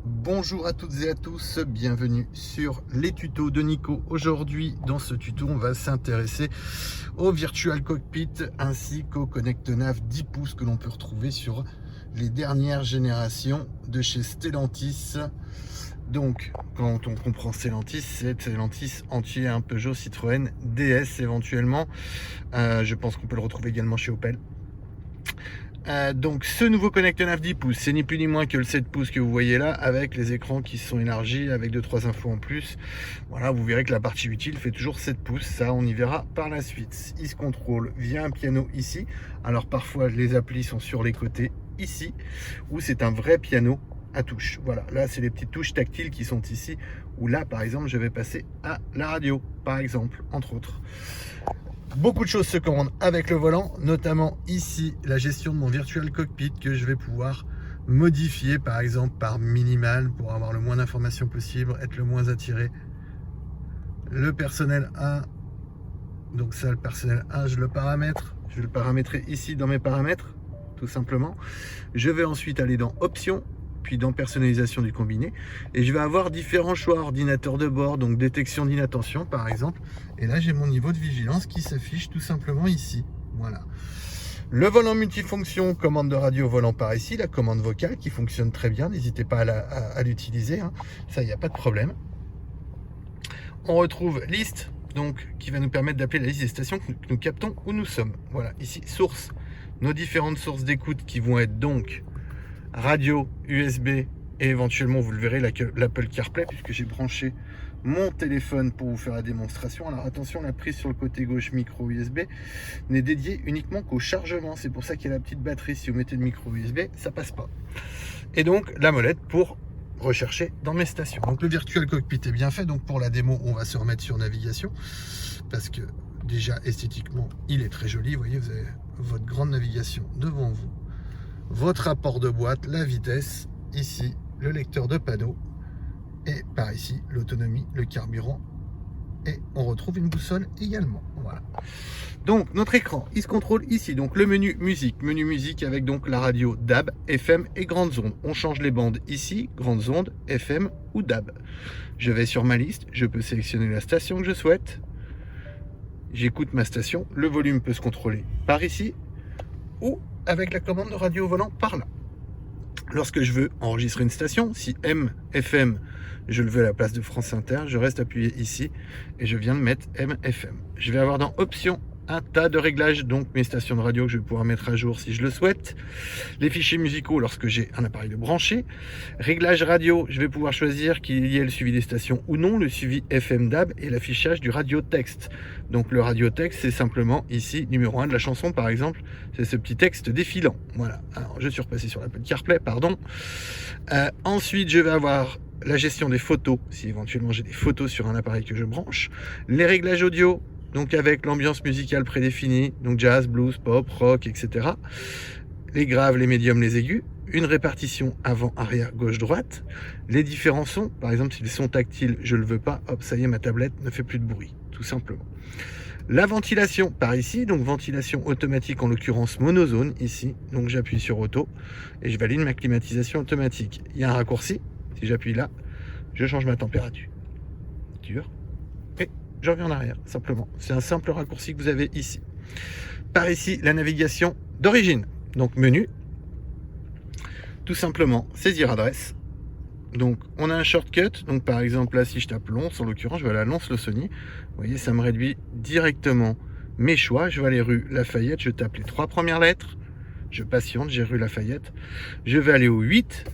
Bonjour à toutes et à tous, bienvenue sur les tutos de Nico. Aujourd'hui, dans ce tuto, on va s'intéresser au Virtual Cockpit ainsi qu'au Connect Nav 10 pouces que l'on peut retrouver sur les dernières générations de chez Stellantis. Donc, quand on comprend Stellantis, c'est Stellantis entier, un Peugeot, Citroën, DS éventuellement. Je pense qu'on peut le retrouver également chez Opel. Donc ce nouveau Connect Nav 10 pouces, c'est ni plus ni moins que le 7 pouces que vous voyez là, avec les écrans qui sont élargis, avec 2-3 infos en plus. Voilà, vous verrez que la partie utile fait toujours 7 pouces, ça on y verra par la suite. Il se contrôle via un piano ici, alors parfois les applis sont sur les côtés ici, ou c'est un vrai piano à touches. Voilà, là c'est les petites touches tactiles qui sont ici, où là par exemple je vais passer à la radio, par exemple, entre autres. Beaucoup de choses se commandent avec le volant, notamment ici la gestion de mon Virtual Cockpit que je vais pouvoir modifier par exemple par minimal pour avoir le moins d'informations possible, être le moins attiré. Le personnel 1, donc ça le personnel 1 je le paramètre, je vais le paramétrer ici dans mes paramètres tout simplement. Je vais ensuite aller dans options, puis dans personnalisation du combiné, et je vais avoir différents choix, ordinateur de bord, donc détection d'inattention par exemple, et là j'ai mon niveau de vigilance qui s'affiche tout simplement ici. Voilà. Le volant multifonction, commande de radio volant par ici, la commande vocale qui fonctionne très bien, n'hésitez pas à l'utiliser, hein. Ça il n'y a pas de problème. On retrouve liste, donc qui va nous permettre d'appeler la liste des stations que nous captons où nous sommes. Voilà, ici source, nos différentes sources d'écoute qui vont être donc radio, USB et éventuellement, vous le verrez, l'Apple CarPlay, puisque j'ai branché mon téléphone pour vous faire la démonstration. Alors attention, la prise sur le côté gauche micro USB n'est dédiée uniquement qu'au chargement. C'est pour ça qu'il y a la petite batterie. Si vous mettez le micro USB, ça passe pas. Et donc la molette pour rechercher dans mes stations. Donc le Virtual Cockpit est bien fait. Donc pour la démo, on va se remettre sur navigation parce que déjà esthétiquement, il est très joli. Vous voyez, vous avez votre grande navigation devant vous, votre rapport de boîte, la vitesse, ici le lecteur de panneaux, et par ici l'autonomie, le carburant, et on retrouve une boussole également. Voilà. Donc notre écran, il se contrôle ici, donc le menu musique avec donc la radio DAB, FM et grandes ondes. On change les bandes ici, grandes ondes, FM ou DAB. Je vais sur ma liste, je peux sélectionner la station que je souhaite. J'écoute ma station, le volume peut se contrôler par ici ou avec la commande de radio au volant par là. Lorsque je veux enregistrer une station, si M, FM, je le veux à la place de France Inter, je reste appuyé ici et je viens de mettre M, FM. Je vais avoir dans options un tas de réglages, donc mes stations de radio que je vais pouvoir mettre à jour si je le souhaite, les fichiers musicaux lorsque j'ai un appareil de branché, réglage radio, je vais pouvoir choisir qu'il y ait le suivi des stations ou non, le suivi FM DAB et l'affichage du radio texte. Donc le radio texte, c'est simplement ici, numéro 1 de la chanson par exemple, c'est ce petit texte défilant. Voilà, alors je suis repassé sur l'Apple CarPlay, pardon. Ensuite, je vais avoir la gestion des photos, si éventuellement j'ai des photos sur un appareil que je branche, les réglages audio, donc avec l'ambiance musicale prédéfinie, donc jazz, blues, pop, rock, etc. Les graves, les médiums, les aigus, une répartition avant, arrière, gauche, droite, les différents sons, par exemple si le son tactile, je le veux pas, hop, ça y est, ma tablette ne fait plus de bruit, tout simplement. La ventilation par ici, donc ventilation automatique en l'occurrence monozone ici, donc j'appuie sur auto et je valide ma climatisation automatique. Il y a un raccourci, si j'appuie là, je change ma température et je reviens en arrière, simplement. C'est un simple raccourci que vous avez ici. Par ici, la navigation d'origine, donc menu, tout simplement saisir adresse. Donc on a un shortcut, donc par exemple là si je tape Lons, en l'occurrence je vais à la Lons-le-Saunier, vous voyez ça me réduit directement mes choix. Je vais aller rue Lafayette, je tape les 3 premières lettres, je patiente, j'ai rue Lafayette, je vais aller au 8,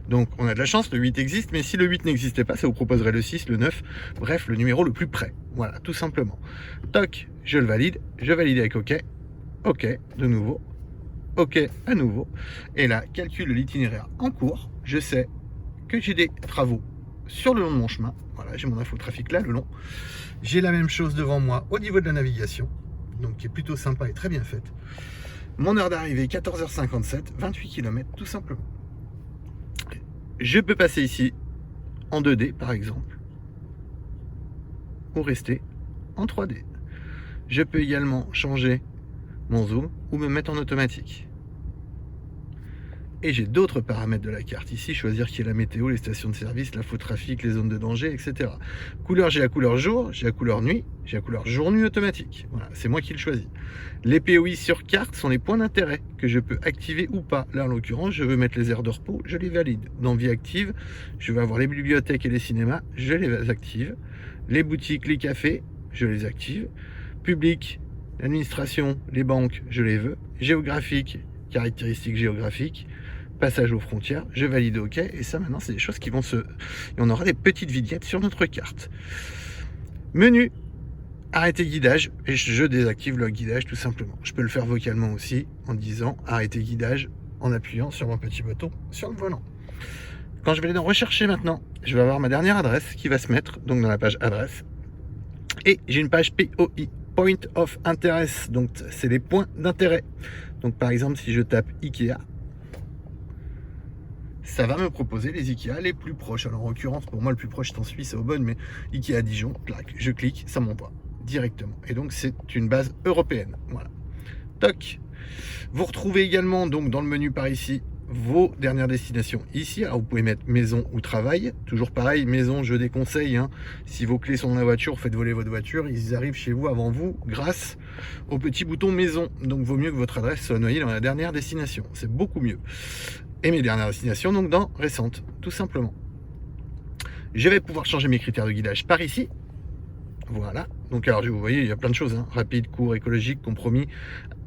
donc on a de la chance, le 8 existe, mais si le 8 n'existait pas, ça vous proposerait le 6, le 9, bref, le numéro le plus près, voilà, tout simplement. Toc, je le valide, je valide avec OK, OK, de nouveau, OK à nouveau, et là, calcule l'itinéraire en cours, je sais que j'ai des travaux sur le long de mon chemin, voilà, j'ai mon infotrafic là, le long, j'ai la même chose devant moi au niveau de la navigation, donc qui est plutôt sympa et très bien faite. Mon heure d'arrivée, 14h57, 28 km tout simplement. Je peux passer ici en 2D par exemple, ou rester en 3D. Je peux également changer mon zoom ou me mettre en automatique. Et j'ai d'autres paramètres de la carte ici, choisir qui est la météo, les stations de service, l'infotrafic, les zones de danger, etc. Couleur, j'ai la couleur jour, j'ai la couleur nuit, j'ai la couleur jour-nuit automatique. Voilà, c'est moi qui le choisis. Les POI sur carte sont les points d'intérêt que je peux activer ou pas. Là, en l'occurrence, je veux mettre les aires de repos, je les valide. Dans vie active, je vais avoir les bibliothèques et les cinémas, je les active. Les boutiques, les cafés, je les active. Public, l'administration, les banques, je les veux. Géographique, caractéristiques géographiques. Passage aux frontières, je valide OK, et ça maintenant c'est des choses qui vont se... Et on aura des petites vignettes sur notre carte. Menu, arrêter guidage, et je désactive le guidage tout simplement. Je peux le faire vocalement aussi, en disant arrêter guidage, en appuyant sur mon petit bouton sur le volant. Quand je vais aller dans rechercher maintenant, je vais avoir ma dernière adresse qui va se mettre, donc dans la page adresse. Et j'ai une page POI, Point of Interest, donc c'est les points d'intérêt. Donc par exemple si je tape Ikea, ça va me proposer les Ikea les plus proches. Alors en l'occurrence, pour moi, le plus proche c'est en Suisse, c'est Aubonne, mais Ikea Dijon, clac, je clique, ça m'envoie directement. Et donc c'est une base européenne. Voilà. Toc. Vous retrouvez également donc dans le menu par ici vos dernières destinations ici. Alors vous pouvez mettre maison ou travail. Toujours pareil, maison, je déconseille. Hein. Si vos clés sont dans la voiture, vous faites voler votre voiture, ils arrivent chez vous avant vous grâce au petit bouton maison. Donc vaut mieux que votre adresse soit noyée dans la dernière destination. C'est beaucoup mieux. Et mes dernières destinations, donc dans récentes, tout simplement. Je vais pouvoir changer mes critères de guidage par ici. Voilà. Donc alors vous voyez, il y a plein de choses. Hein. Rapide, court, écologique, compromis.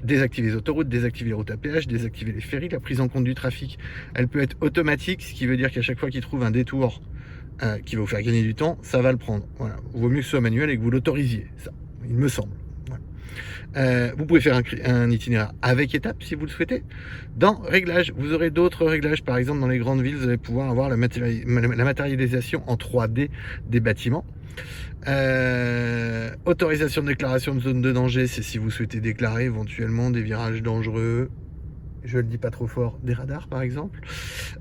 Désactiver les autoroutes, désactiver les routes à péage, désactiver les ferries. La prise en compte du trafic, elle peut être automatique, ce qui veut dire qu'à chaque fois qu'il trouve un détour qui va vous faire gagner du temps, ça va le prendre. Voilà. Vaut mieux que ce soit manuel et que vous l'autorisiez. Ça, il me semble. Vous pouvez faire un itinéraire avec étapes si vous le souhaitez. Dans réglages, vous aurez d'autres réglages. Par exemple, dans les grandes villes, vous allez pouvoir avoir la matérialisation en 3D des bâtiments. Autorisation de déclaration de zone de danger, c'est si vous souhaitez déclarer éventuellement des virages dangereux. Je le dis pas trop fort, des radars par exemple.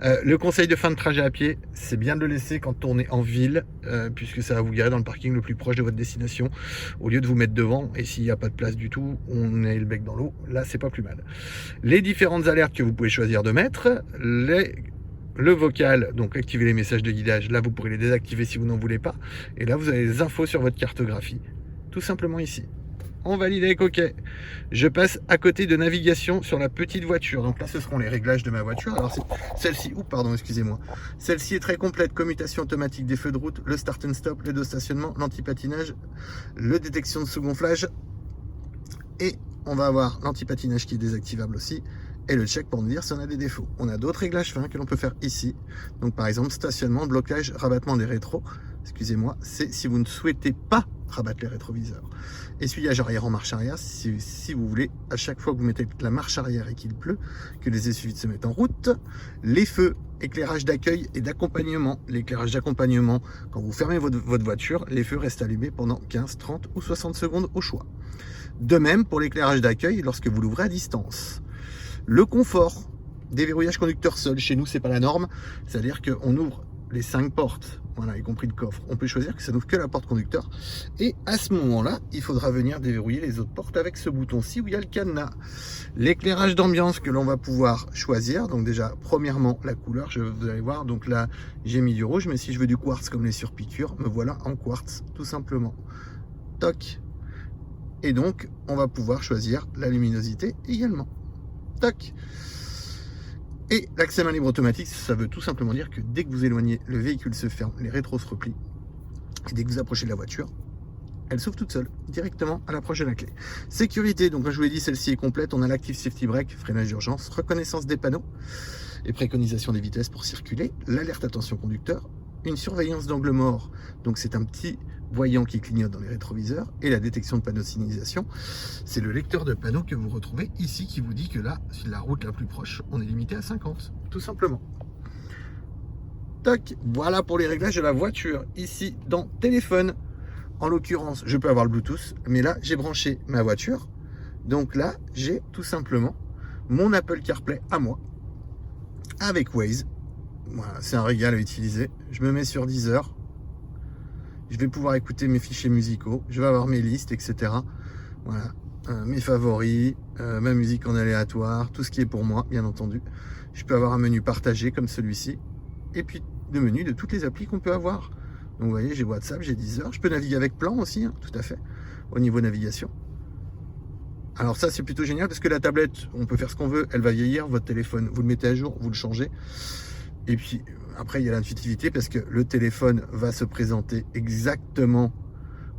Le conseil de fin de trajet à pied, c'est bien de le laisser quand on est en ville, puisque ça va vous garer dans le parking le plus proche de votre destination, au lieu de vous mettre devant, et s'il n'y a pas de place du tout, on est le bec dans l'eau, là c'est pas plus mal. Les différentes alertes que vous pouvez choisir de mettre, le vocal, donc activer les messages de guidage, là vous pourrez les désactiver si vous n'en voulez pas, et là vous avez les infos sur votre cartographie, tout simplement ici. On valide avec OK. Je passe à côté de navigation sur la petite voiture. Donc là, ce seront les réglages de ma voiture. Alors celle-ci, pardon, excusez-moi. Celle-ci est très complète. Commutation automatique des feux de route, le start and stop, le dos stationnement, l'antipatinage, le détection de sous-gonflage. Et on va avoir l'antipatinage qui est désactivable aussi. Et le check pour nous dire si on a des défauts. On a d'autres réglages fins que l'on peut faire ici. Donc par exemple, stationnement, blocage, rabattement des rétros. Excusez-moi, c'est si vous ne souhaitez pas rabattre les rétroviseurs. Essuyage arrière en marche arrière, si vous voulez, à chaque fois que vous mettez la marche arrière et qu'il pleut, que les essuie-vides se mettent en route. Les feux, éclairage d'accueil et d'accompagnement. L'éclairage d'accompagnement, quand vous fermez votre voiture, les feux restent allumés pendant 15, 30 ou 60 secondes au choix. De même pour l'éclairage d'accueil lorsque vous l'ouvrez à distance. Le confort, déverrouillage conducteur seul, chez nous c'est pas la norme, c'est-à-dire qu'on ouvre les 5 portes, voilà, y compris le coffre. On peut choisir que ça n'ouvre que la porte conducteur, et à ce moment-là, il faudra venir déverrouiller les autres portes avec ce bouton-ci où il y a le cadenas. L'éclairage d'ambiance que l'on va pouvoir choisir, donc déjà, premièrement, la couleur, vous allez voir, donc là, j'ai mis du rouge, mais si je veux du quartz comme les surpiqûres, me voilà en quartz, tout simplement. Toc. Et donc, on va pouvoir choisir la luminosité également. Toc. Et l'accès main libre automatique, ça veut tout simplement dire que dès que vous éloignez, le véhicule se ferme, les rétros se replient. Et dès que vous approchez de la voiture, elle s'ouvre toute seule, directement à l'approche de la clé. Sécurité, donc comme je vous l'ai dit, celle-ci est complète. On a l'active safety brake, freinage d'urgence, reconnaissance des panneaux et préconisation des vitesses pour circuler, l'alerte attention conducteur, une surveillance d'angle mort, donc c'est un petit voyant qui clignote dans les rétroviseurs, et la détection de panneaux de signalisation, c'est le lecteur de panneaux que vous retrouvez ici qui vous dit que là, sur la route la plus proche, on est limité à 50, tout simplement. Tac, voilà pour les réglages de la voiture. Ici, dans téléphone, en l'occurrence, je peux avoir le Bluetooth, mais là, j'ai branché ma voiture, donc là, j'ai tout simplement mon Apple CarPlay à moi, avec Waze. Voilà, c'est un régal à utiliser. Je me mets sur Deezer. Je vais pouvoir écouter mes fichiers musicaux. Je vais avoir mes listes, etc. Voilà, mes favoris, ma musique en aléatoire, tout ce qui est pour moi, bien entendu. Je peux avoir un menu partagé comme celui-ci. Et puis le menu de toutes les applis qu'on peut avoir. Donc vous voyez, j'ai WhatsApp, j'ai Deezer. Je peux naviguer avec plan aussi, hein, tout à fait, au niveau navigation. Alors ça, c'est plutôt génial parce que la tablette, on peut faire ce qu'on veut. Elle va vieillir, votre téléphone, vous le mettez à jour, vous le changez. Et puis après, il y a l'intuitivité parce que le téléphone va se présenter exactement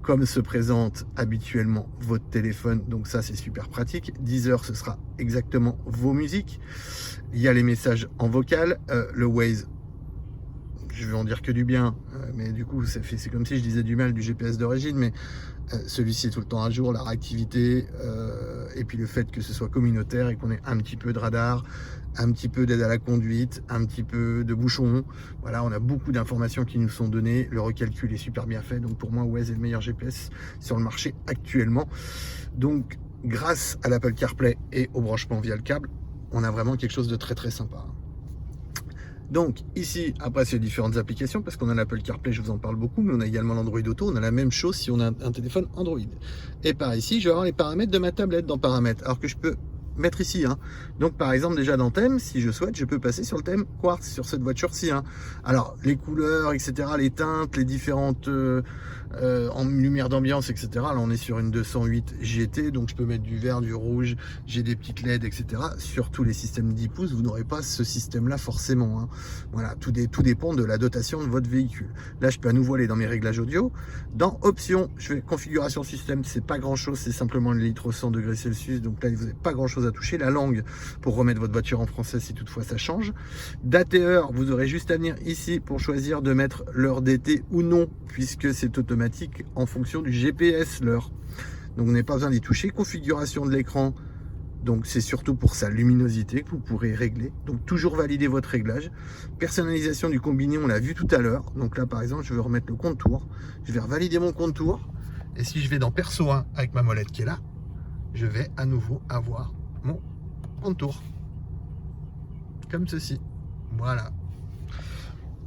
comme se présente habituellement votre téléphone. Donc ça, c'est super pratique. Deezer, ce sera exactement vos musiques. Il y a les messages en vocal. Le Waze, je vais en dire que du bien, mais du coup, c'est comme si je disais du mal du GPS d'origine, mais celui-ci est tout le temps à jour, la réactivité, et puis le fait que ce soit communautaire et qu'on ait un petit peu de radar, un petit peu d'aide à la conduite, un petit peu de bouchons. Voilà, on a beaucoup d'informations qui nous sont données. Le recalcul est super bien fait. Donc pour moi, Waze est le meilleur GPS sur le marché actuellement. Donc grâce à l'Apple CarPlay et au branchement via le câble, on a vraiment quelque chose de très très sympa. Donc ici, après c'est différentes applications, parce qu'on a l'Apple CarPlay, je vous en parle beaucoup, mais on a également l'Android Auto, on a la même chose si on a un téléphone Android. Et par ici, je vais avoir les paramètres de ma tablette dans paramètres, alors que je peux mettre ici. Hein. Donc par exemple déjà dans thème, si je souhaite, je peux passer sur le thème Quartz, sur cette voiture-ci. Hein. Alors les couleurs, etc., les teintes, les différentes en lumière d'ambiance, etc. Là on est sur une 208 GT, donc je peux mettre du vert, du rouge, j'ai des petites LED, etc. Sur tous les systèmes 10 pouces, vous n'aurez pas ce système-là forcément. Hein. Voilà, tout dépend de la dotation de votre véhicule. Là je peux à nouveau aller dans mes réglages audio. Dans options, je fais configuration système, c'est pas grand-chose, c'est simplement le litre au 100 degrés Celsius, donc là vous n'avez pas grand-chose à toucher. La langue pour remettre votre voiture en français si toutefois ça change. Date et heure, vous aurez juste à venir ici pour choisir de mettre l'heure d'été ou non, puisque c'est automatique en fonction du GPS l'heure. Donc vous n'avez pas besoin d'y toucher. Configuration de l'écran, donc c'est surtout pour sa luminosité que vous pourrez régler. Donc toujours valider votre réglage. Personnalisation du combiné, on l'a vu tout à l'heure. Donc là par exemple, je vais remettre le contour. Je vais valider mon contour. Et si je vais dans Perso 1 avec ma molette qui est là, je vais à nouveau avoir mon contour comme ceci. Voilà.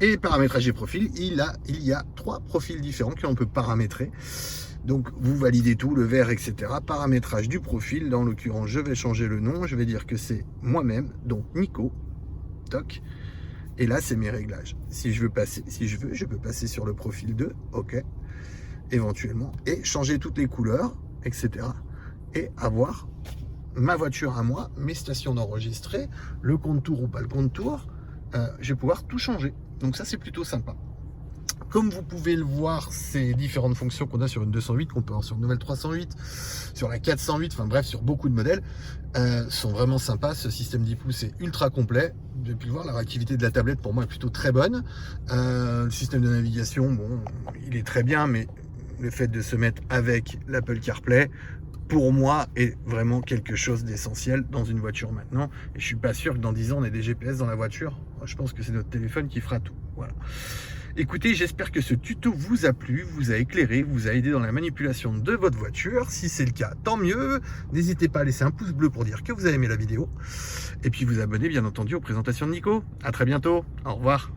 Et paramétrage des profils, il y a 3 profils différents qu'on peut paramétrer. Donc vous validez tout, le vert, etc. Paramétrage du profil, dans l'occurrence je vais changer le nom, je vais dire que c'est moi-même, donc Nico. Toc. Et là c'est mes réglages. Si je veux, je peux passer sur le profil 2, ok, éventuellement, et changer toutes les couleurs, etc. Et avoir ma voiture à moi, mes stations d'enregistrer, le contour ou pas le contour, je vais pouvoir tout changer. Donc ça c'est plutôt sympa. Comme vous pouvez le voir, ces différentes fonctions qu'on a sur une 208, qu'on peut avoir sur une nouvelle 308, sur la 408, enfin bref, sur beaucoup de modèles, sont vraiment sympas. Ce système 10 pouces est ultra complet. Vous avez pu le voir, la réactivité de la tablette pour moi est plutôt très bonne. Le système de navigation, bon, il est très bien, mais le fait de se mettre avec l'Apple CarPlay, pour moi, est vraiment quelque chose d'essentiel dans une voiture maintenant. Et je suis pas sûr que dans 10 ans, on ait des GPS dans la voiture. Je pense que c'est notre téléphone qui fera tout. Voilà. Écoutez, j'espère que ce tuto vous a plu, vous a éclairé, vous a aidé dans la manipulation de votre voiture. Si c'est le cas, tant mieux. N'hésitez pas à laisser un pouce bleu pour dire que vous avez aimé la vidéo. Et puis vous abonner, bien entendu, aux présentations de Nico. À très bientôt. Au revoir.